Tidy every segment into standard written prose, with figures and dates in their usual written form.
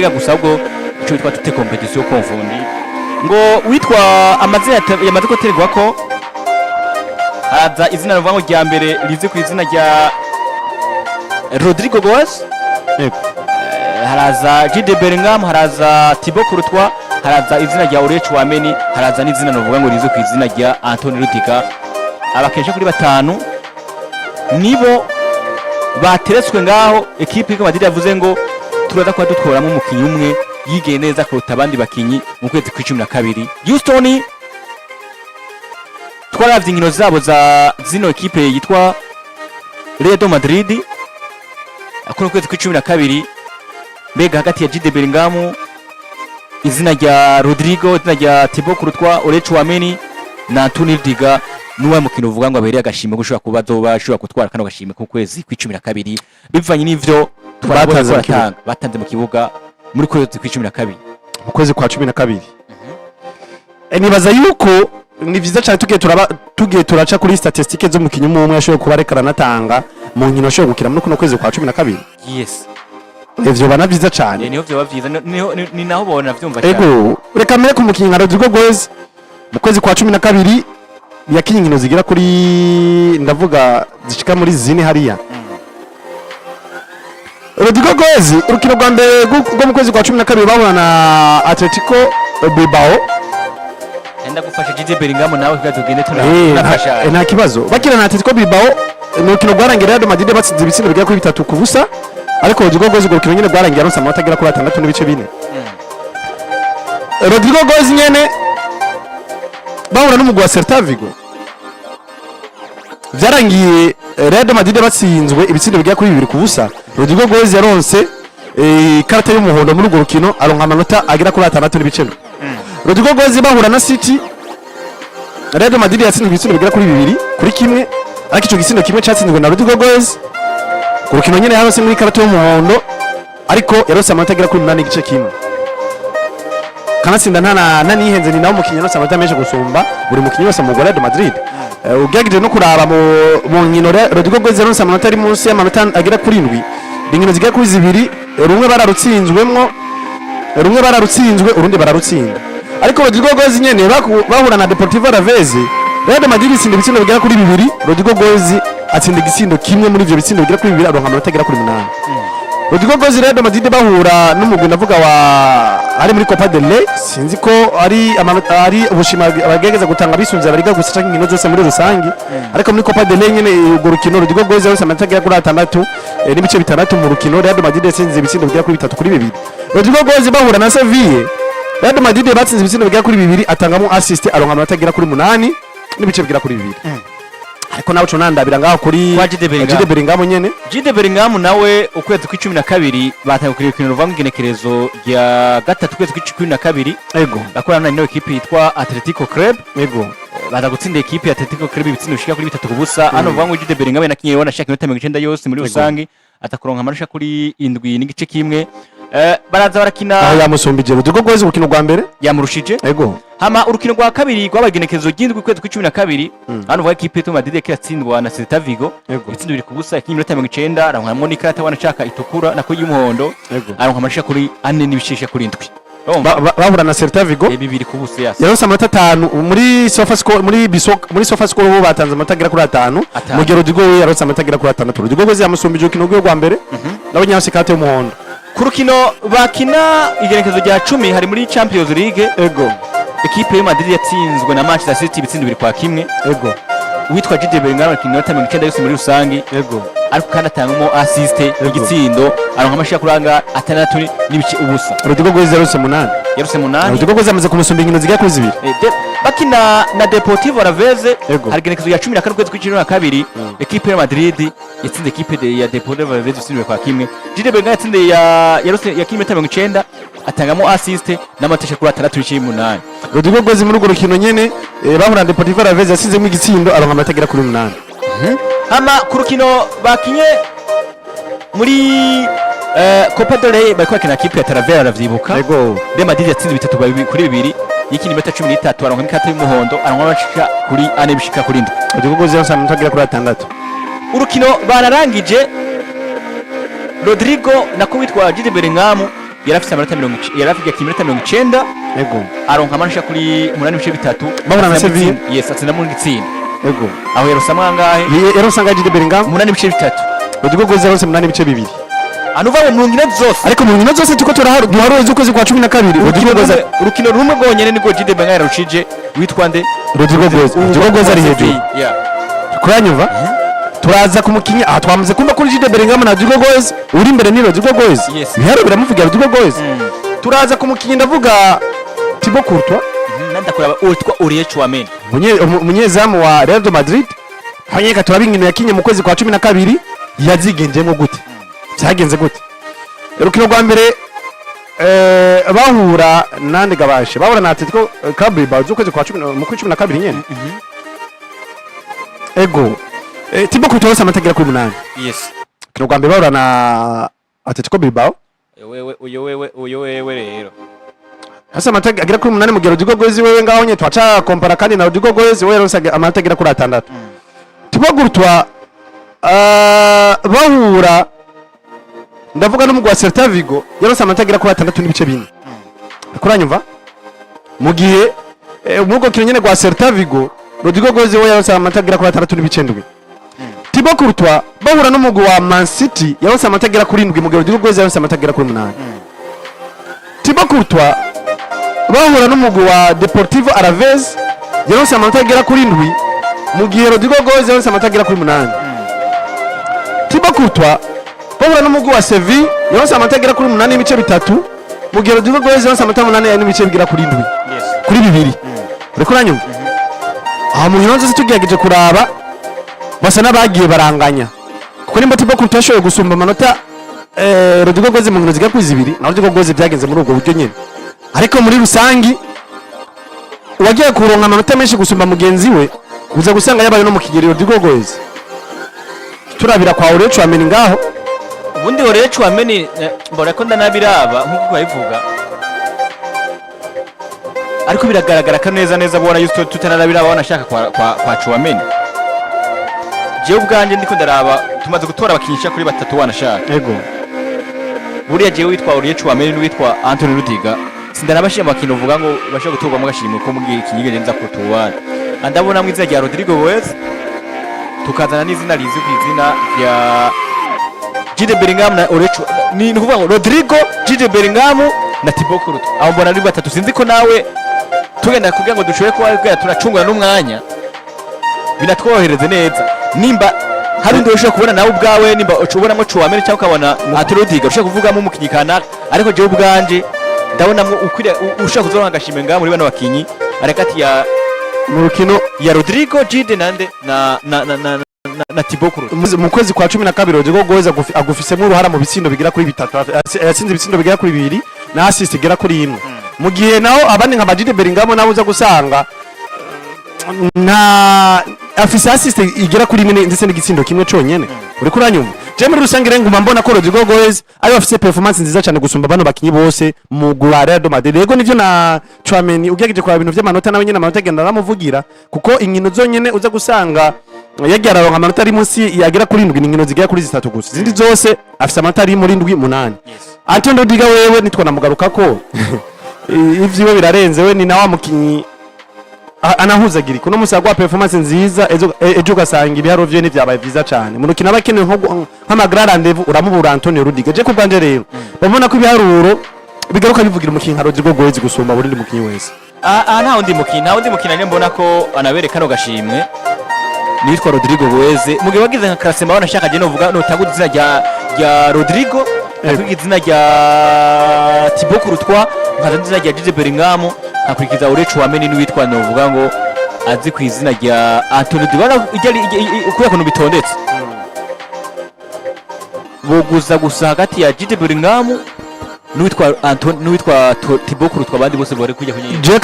gusa ubwo ico bitwa tute competition confondi ngo witwa amazina yamaze guterwa ko haza izina rivuga ngo rya mbere rize ku izina rya Rodrigo Goes, haraza Jude Bellingham, haraza Thibaut Courtois, haraza izina rya Aurelien Tchouameni, haraza n'izina rivuga ngo rize ku izina rya Anthony Rudiger. Abakesha kuri batanu nibo bateretswe ngaho. Equipe ya Madrid yavuze ngo turaza kwa dutworamo umukinyi umwe yigeye neza kuruta abandi bakinyi mu kwezi kwa 12. Houston twaravye inkino zabo za zino equipe yitwa Real Madrid akora kwezi kwa 12. Mbega hagati ya Jude Bellingham, izina rya Rodrigo, izina rya Thibaut Courtois, Aurelien Tchouameni na Anthony Rudiger, nuwa mukino uvuga ngo abereye agashimwe gushobora kuba zobashobora gutwara kano gashimwe ku kwezi kwa 12 bivanye n'ivyo batanze mu kibuga muri kwezi kwa 12 mu kwezi kwa 12. Nibaza yuko ni vyiza cyane tugiye turaca kuri statistike zo mukinyi umwe yashoboye kuba rekara natanga mu nkino ashoboye gukira muri kuno kwezi kwa 12. Yes, ivyo bana vyiza cyane. Niho vyo bavyiza ni naho bona vyumva cyane. Ego reka mere ku mukinyi Rodrigo Goes mu kwezi kwa 12 yakinye inkino zigira kuri ndavuga zishika muri zine hariya. Rodrigo Goes urukino rwa mbere rwo mu kwezi kwa 12 bahura na Atletico Bilbao. Enda gufasha Jude Bellingham nawe kugende tunafasha. Nta kibazo. Bakina na Atletico Bilbao ni urukino rwarangira Real Madrid batsinze ibitsindo bigera kuri 3 ku busa, ariko Rodrigo Goes urukino nyene rwarangira aronsa amanota agera kuri 6 n'ibice 4. Rodrigo Goes nyene bahura n'umugwa Celta Vigo. Vyarangiye Real Madrid batsinzwe ibitsindo bigera kuri 2 ku busa. Rodrigo Goes yaronse karata y'umuhondo muri urwo rukino aronka amanota agera kuri 6 n'ibice 4. Rodrigo Goes bahura na City, Real Madrid yatsinzwe ibitsindo bigera kuri 2 kuri kimwe, ariko ico gitsindo kimwe cyatsinzwe na Rodrigo Goes. Ku rukino nyene yaronse muri karata y'umuhondo, ariko yaronse amanota agera kuri 8 n'igice kimwe. Kanatsinda nta nihenze ni nawo mukinyi yaronse amanota menshi gusumba buri mukinyi wese mu Real Madrid. Ugerageje no kuraba mu nkino Rodrigo Goes yaronse amanota ari munsi y'amanota agera kuri 7. Inkino zigera kuri 2, rumwe bararutsinzwe urundi bararutsinda. Ariko Rodrigo Goes nyene bahura na Deportivo Alaves, Real Madrid itsinda ibitsindo bigera kuri 2, Rodrigo Goes atsinda igitsindo kimwe muri ivyo bitsindo bigera kuri 2 aronka amanota agera kuri 8. Rodrigo Goes Real Madrid bahura n'umugwi ndavuga wa ari muri Copa del Rey, sinzi ko ari amanota ari ubushima abagegeza gutanga bisunze abariga gusa canke inkino zose muri rusangi, ariko muri Copa del Rey nyene urwo rukino Rodrigo Goes yose amanota agera kuri 6 n'ibice 6 mu rukino. Real Madrid yatsinze ibitsindo bigera kuri 3 kuri 2. Rodrigo Goes bahura na Sevilla, Real Madrid batsinze ibitsindo bigera kuri 2 atangamo assist aronka amanota agera kuri 8 n'ibice bigera kuri 2. Ariko nawe conandabira ngaho kuri Jude Bellingham nyene. Jude Bellingham nawe ukwezi kwa 12 batangiye kuri rukino ruvanga igenekerezo rya gatatu kwezi kwa 12. Ego bakorana na equipe yitwa Atletico Club. Ego baza gutsinda equipe ya Atletico Club ibitsindo bishika kuri 3 ku busa. Hano uvuga ngo Jude Bellingham nakinye yona shaka 90 yose muri rusangi atakuronka amanota kuri 7 n'igice kimwe. Baraza barakina yamusumbije Rodrigo Goes urukino rwa mbere yamurushije. Ego hama urukino rwa kabiri rwabagenekerezo ry'indwi kwezi kwa 12. Hano uvuga equipe ya Madrid yatsindwa na Celta Vigo ibitsindo biri ku busa, yakinye 9 aronka Monica atabana chaka itukura nako y'umuhondo aronka amanota kuri 4 n'ibishesha kuri 7. bahura na Celta Vigo bibiri ku busa yasi yaronse amanota 5 muri SofaScore muri SofaScore bo batanze amanota agera kuri 5 mu gihe Rodrigo yaronse amanota agera kuri 6. Rodrigo Goes yamusumbije urukino rwa mbere nabo nyase kate y'umuhondo. Ku rukino bakina igenekezo rya 10 hari muri Champions League. Ego equipe ya Madrid yatsinzwe na Manchester City ibitsindo biri kwa kimwe. Ego witwa Jude Bellingham akinye 90 yose muri rusangi. Ego ariko kandi atangamo assist igitsindo aronka amashaka kuranga 6 n'ibice ubusa. Rodrigo Goes yaronse 8. Rodrigo Goes amaze kumusumba inkino zigera kuri 2. bakina na Deportivo Alaves hari igenekezo rya 14 kwezi kwa 12. Equipe ya Madrid yatsinze equipe ya Deportivo Alaves ibitsindo kwa kimwe. Jude Bellingham yatsinze yakinye 90 atangamo assist n'amatesha kuri 6 Rodrigo Goes muri urwo rukino nyene bahura Deportivo Alaves yasizemo igitsindo aronka amanota agera kuri 8. hama ku rukino bakinye muri Copa del Rey bariko bakina equipe ya Talavera aravyibuka. Real Madrid yatsinze 3 kuri 2 y'ikindi meta 13 aronka ikata y'umuhondo aronka amashika kuri 4 bishika kuri 7. Rodrigo Goes yose amanota agera kuri 6. Urukino bararangije Rodrigo nako witwa Jude Bellingham yarafise amanota 90 yarafika kiminota 90 ego aronka amanota kuri 8.3 bahura na Sevilla yes atsinda mu gitsinda ego aho yarosa mwangahe yarosa ngaje de Bellingham 8.3 Rodrigo Goes yarose 8.2 anuva mu nkino zose ariko mu nkino zose tuko duharuye z'ukwezi kwa 12 Rodrigo Goes urukino rumwe rwonyene niko Jude Bellingham yarushije witwa nde Rodrigo Goes ari hejuru yeah kuranyumva turaza kumukinya aha twamaze kumva kuri Jude Bellingham na Rodrigo Goes uri imbere ni Rodrigo Goes biharo biramuvugira Rodrigo Goes turaza kumukinya ndavuga Thibaut Courtois nanda kuraba utwa Aurier Chouameni umunyezamu wa Real de Madrid hanyeka turabingino yakinye mu kwezi kwa 12 yazigenjemo gute cyagenze gute urukino rwa mbere bahura nande gabashe bahura na Atletico Club Bilbao z'ukwezi kwa 10 mu kwezi 12 nyene ego Thibaut Courtois amategera kuri 8 yes urukino rwa mbere bahura na Atletico Bilbao wewe rero hasa amatega agira kuri 8 mu gihe Rodrigo Goes wewe ngaho nye twaca compara kandi na Rodrigo Goes wewe yarose amategera kuri 6 Thibaut Courtois bahura ndavuga no mu gwa Celta Vigo yarose amategera kuri 6 n'ibice 4 kuranyumva mu gihe umugo kinyene gwa Celta Vigo Rodrigo Goes wewe yarose amategera kuri 6 n'ibice 7 Thibaut Courtois bahura no mu gwa Man City yarose amategera kuri 7 mu gihe Rodrigo Goes yarose amategera kuri 8 Thibaut Courtois bahura n'umugwi wa Deportivo Alaves yarose amategera kuri 7 mu gihe Rodrigo Goes yarose amategera kuri 8 Thibaut Courtois bahura n'umugwi wa Sevilla yarose amategera kuri 8 n'ibice 3 mu gihe Rodrigo Goes yarose amategera 8 n'ibice bigira kuri 7 kuri 2 uriko uranyumva aha mu nkino zose tugiyegeje kuraba basa n'abagiye baranganya kuko nimba Thibaut Courtois yashoboye gusumba amanota Rodrigo Goes mu nkino ziga kuri 2 na Rodrigo Goes byagenze muri ubwo buryo nyene ariko muri rusangi wagiye kuronka amanota menshi gusumba mugenzi we uza gusanga yabaye no mu kigero Rodrigo Goes turabira kwa Aurier Chouameni ngaho ubundi Aurier Chouameni mbona ko ndanabiraba nkuko bayivuga ariko biragaragara ko neza bona yuko tutanarabiraba wanashaka kwa Chouameni je ubwanje ndiko ndaraba tumaze gutora abakinisha kuri 3 wanashaka ego buriya je witwa Aurier Chouameni n'uwitwa Anthony Rudiger sindarabashima bakino vuga ngo basha guturwa mu gashimwe ko mugiye kinyige nza kutuwana andabona mu izina rya Rodrigo Goes tukazana n'izina rizi ku izina rya Jude Bellingham na Aurier ni kuvuga ngo Rodrigo Jude Bellingham na Thibaut Courtois abo mbona ari batatu sinzi ko nawe tugenda kugira ngo dushobore kuba turacungura n'umwanya binatworohereze neza nimba hari undi ushobora kubona nawe ubwawe nimba ucubonamo Chouameni cyangwa ukabona Anthony Rudiger ushobora kuvugamo umukinyi kanaka ariko je ubwanje ndabona ukwiriye ushaka kuzoronka agashimwe ngaho muri bano bakinyi arekati ya mu rukino ya Rodrigo Jude nande na Thibaut Courtois mu kwezi kwa 12 Rodrigo Goes agufisemo uruhara mu bitsindo bigira kuri 3 yatsinze ibitsindo bigira kuri 2 na assist igira kuri 1 mu gihe naho abandi nka Jude Bellingham nawe uza gusanga na afise assist igira kuri 1 ndetse n'igitsindo kimwe cyonyene uri kuranyumva je muri rusange rengo mbona ko Rodrigo Goes ari afise performance nziza cyane gusumba bano bakinyi bose mu Real de Madrid yego nivyo na Chouameni ugegeje kwa bintu by'amanota nawe nyene amanota agenda aramuvugira kuko inkino zonyene uza gusanga yagira aronka amanota ari munsi yagira kuri 7 inkino zigira kuri 3 gusa zindi zose afise amanota ari muri 7 8 Anthony Rudiger wewe nitwa namugaruka ko ivyo birarenze we ni na wa mukinyi anahuzagira kuno musagwa performance nziza ejo gasanga ibiharo vyo ni vyabaye vyiza cyane mu rukino abakeneye nk'amagra rendezvous uramubura Anthony Rudiger je kubwanje rero babona ko ibiharuro bigaruka bivugira umukinyi nka Rodrigo Goes gusumba burindi mukinyi wese nta undi mukinyi ne mbona ko anabereka no gashimwe nitwa Rodrigo Goes mu gihe wagize nka Klasema wanashaka je no vuga no taguze izina rya Rodrigo nakwiga izina rya Thibaut Courtois nkaza izina rya Jude Bellingham nakurikiza Aurier Chouameni n'uwitwa novuga ngo azi ku izina rya Anthony Dybala ukuya kuntu bitondetse boguza gusa hagati ya Jude Bellingham n'uwitwa Thibaut Courtois abandi bose bari kujya kunyine je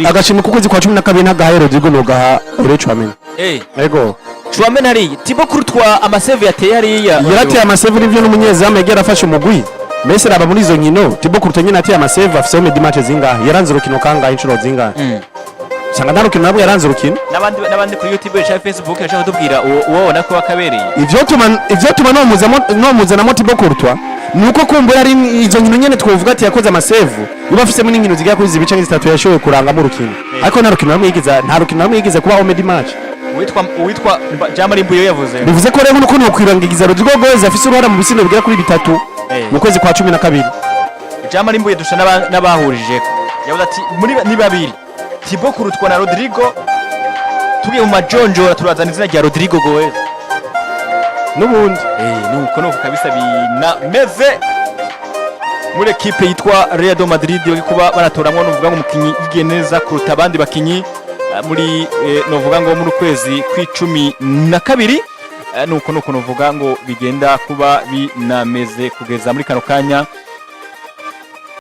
agashimwe kuko kwa 12 ntagahe Rodrigo no gaha Aurier Chouameni ego Chouameni ari Thibaut Courtois amasave yateye hariya yarateye amasave n'ivyo n'umunyezamu yagera afashe umugwi Messi raba muri izo nkino Thibaut Courtois nyine ateye amasave afise mu match zingahe yaranze urukino kangahe inshuro zingahe sanga ndarukino nabwo yaranze urukino nabandi kuri YouTube cyangwa Facebook yashaka tubwira uwo wabona ko akabereye ivyo tuma no muzana Thibaut Courtois nuko kumbura ari izo nkino nyene twovuga ati yakoze amasevu uba afisemo n'inkino zigera kuri zibice nk'izitatu yashoboye kurangamo urukino ariko nta rukino rumwe yigeze kubaho medi match uwitwa Jamari Mbuyo yavuze bivuze ko rero nuko nokwirangiza Rodrigo Goes afise uruhara mu bisindo bigera kuri bitatu mu kwezi kwa 12 Jamari Mbuyo dusha n'abahurije yavuze ati muri ni babiri Thibaut Kurutwa na Rodrigo tugiye mu majonjora turazana izina rya Rodrigo Goes n'ubundi nuko kabisa binameze muri equipe yitwa Real de Madrid yo kuba baratoramwe nuvuga ngo umukinyi yigiye neza kuruta abandi bakinyi muri novuga ngo muri kwezi kw'icumi na kabiri nuko nuvuga ngo bigenda kuba binameze kugeza muri kano kanya